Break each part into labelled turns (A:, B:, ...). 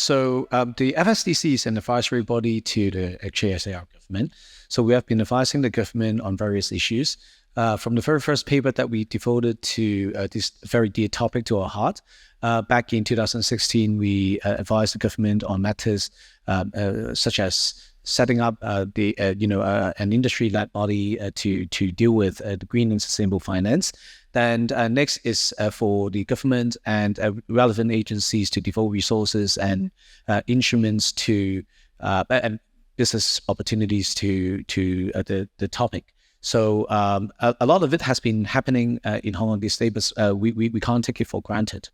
A: The FSDC is an advisory body to the HKSAR government. So we have been advising the government on various issues. From the very first paper that we devoted to this very dear topic to our heart, back in 2016, we advised the government on matters such as setting up an industry-led body to deal with the green and sustainable finance. Then next is for the government and relevant agencies to devote resources and instruments to and business opportunities to the topic. So a lot of it has been happening in Hong Kong these days, but we can't take it for granted.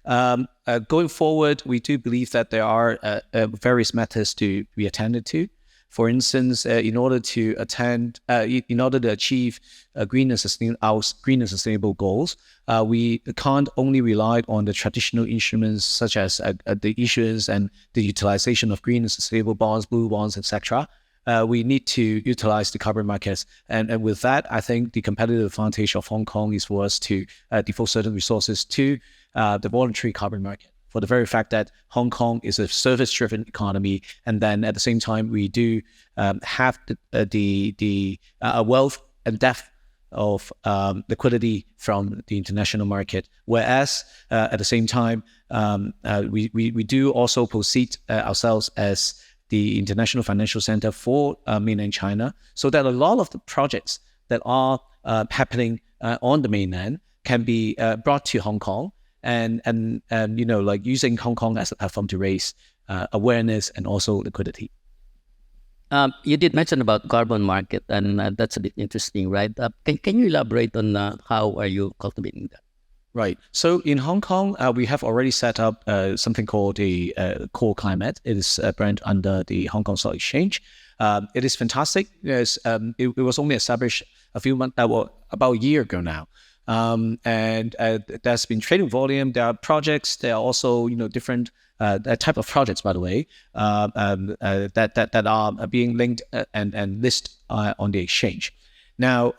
A: Going forward, we do believe that there are various matters to be attended to. For instance, in order to achieve green and sustainable goals, we can't only rely on the traditional instruments such as the issuance and the utilization of green and sustainable bonds, blue bonds, etc. We need to utilize the carbon markets. And with that, I think the competitive advantage of Hong Kong is for us to devote certain resources to the voluntary carbon market, for the very fact that Hong Kong is a service-driven economy. And then at the same time, we do have the wealth and depth of liquidity from the international market. Whereas at the same time, we do also proceed ourselves as the international financial center for mainland China, so that a lot of the projects that are happening on the mainland can be brought to Hong Kong, and using Hong Kong as a platform to raise awareness and also liquidity.
B: You did mention about carbon market, and that's a bit interesting, right? Can you elaborate on how are you cultivating that?
A: Right. So in Hong Kong, we have already set up something called the Core Climate. It is a brand under the Hong Kong Stock Exchange. It is fantastic. Yes, it was only established a few months, about a year ago now. And there's been trading volume. There are projects. There are also different type of projects, by the way, that are being linked and listed on the exchange. Now,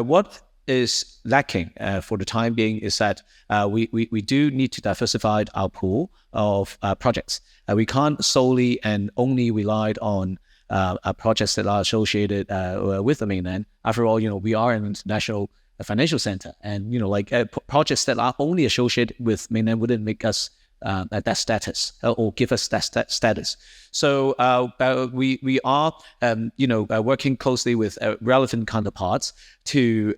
A: what is lacking for the time being is that we do need to diversify our pool of projects. We can't solely and only rely on projects that are associated with the mainland. After all, we are an international financial center, and projects that are only associated with mainland wouldn't make us that status or give us that status. So we are working closely with relevant counterparts to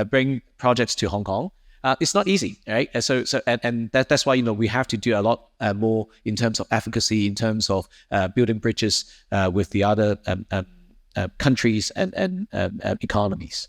A: bring projects to Hong Kong. It's not easy, right? And that's why we have to do a lot more in terms of advocacy, in terms of building bridges with the other countries and economies.